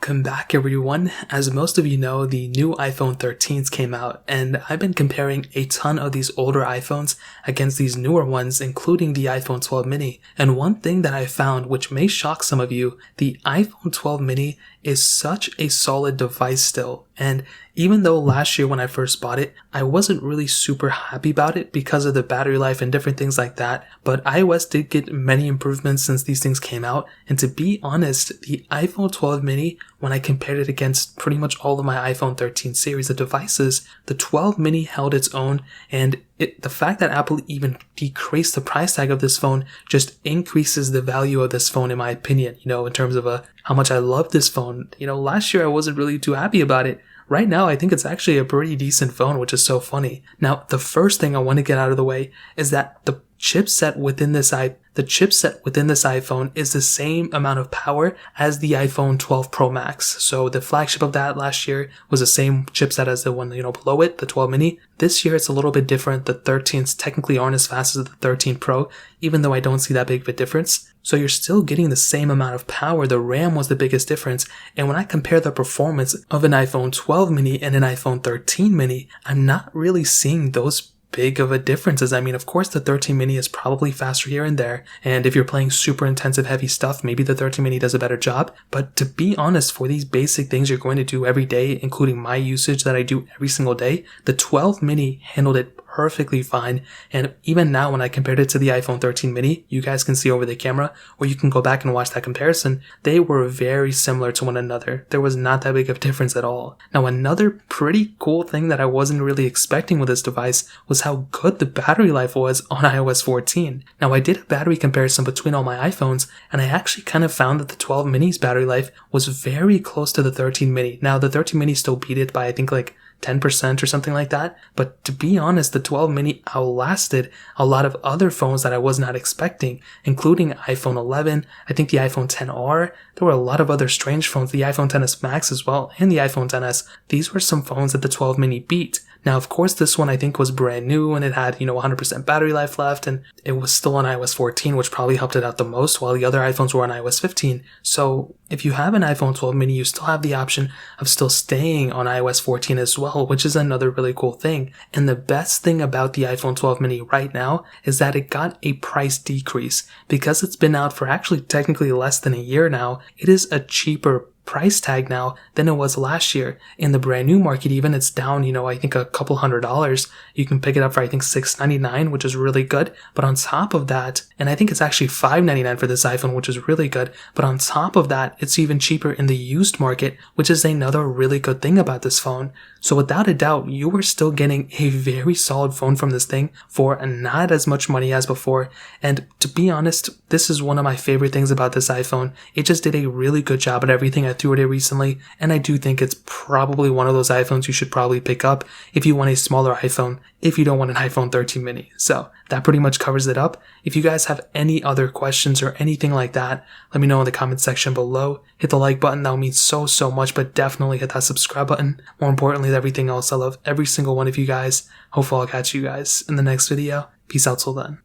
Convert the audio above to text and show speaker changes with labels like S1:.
S1: Welcome back everyone. As most of you know, the new iPhone 13s came out, and I've been comparing a ton of these older iPhones against these newer ones, including the iPhone 12 mini. And one thing that I found, which may shock some of you, the iPhone 12 mini is such a solid device still. And even though last year when I first bought it, I wasn't really super happy about it because of the battery life and different things like that, but iOS did get many improvements since these things came out. And to be honest, the iPhone 12 mini, when I compared it against pretty much all of my iPhone 13 series of devices, the 12 mini held its own, and the fact that Apple even decreased the price tag of this phone just increases the value of this phone in my opinion, in terms of how much I love this phone. Last year I wasn't really too happy about it. Right now, I think it's actually a pretty decent phone, which is so funny. Now, the first thing I want to get out of the way is that the chipset within this iPhone is the same amount of power as the iPhone 12 Pro Max. So the flagship of that last year was the same chipset as the one, below it, the 12 mini. This year it's a little bit different. The 13s technically aren't as fast as the 13 Pro, even though I don't see that big of a difference. So you're still getting the same amount of power. The RAM was the biggest difference. And when I compare the performance of an iPhone 12 mini and an iPhone 13 mini, I'm not really seeing those big of a differences. I mean, of course, the 13 mini is probably faster here and there, and if you're playing super intensive heavy stuff, maybe the 13 mini does a better job. But to be honest, for these basic things you're going to do every day, including my usage that I do every single day, the 12 mini handled it perfectly fine. And even now when I compared it to the iPhone 13 mini, you guys can see over the camera, or you can go back and watch that comparison, they were very similar to one another. There was not that big of a difference at all. Now, another pretty cool thing that I wasn't really expecting with this device was how good the battery life was on iOS 14. Now, I did a battery comparison between all my iPhones, and I actually kind of found that the 12 mini's battery life was very close to the 13 mini. Now, the 13 mini still beat it by I think like 10% or something like that. But to be honest, the 12 mini outlasted a lot of other phones that I was not expecting, including iPhone 11, I think the iPhone XR. There were a lot of other strange phones, the iPhone XS Max as well, and the iPhone XS. These were some phones that the 12 mini beat. Now, of course, this one I think was brand new and it had, 100% battery life left, and it was still on iOS 14, which probably helped it out the most, while the other iPhones were on iOS 15. So if you have an iPhone 12 mini, you still have the option of still staying on iOS 14 as well, which is another really cool thing. And the best thing about the iPhone 12 mini right now is that it got a price decrease. Because it's been out for actually technically less than a year now, it is a cheaper price tag now than it was last year. In the brand new market even, it's down, I think a couple $100. You can pick it up for I think $699, which is really good. But on top of that, and I think it's actually $599 for this iPhone, which is really good. But on top of that, it's even cheaper in the used market, which is another really good thing about this phone. So without a doubt, you are still getting a very solid phone from this thing for not as much money as before. And to be honest, this is one of my favorite things about this iPhone. It just did a really good job at everything I threw at it recently, and I do think it's probably one of those iPhones you should probably pick up if you want a smaller iPhone, if you don't want an iPhone 13 mini. So that pretty much covers it up. If you guys have any other questions or anything like that, let me know in the comment section below. Hit the like button, that would mean so much, but definitely hit that subscribe button. More importantly than everything else, I love every single one of you guys. Hopefully I'll catch you guys in the next video. Peace out till then.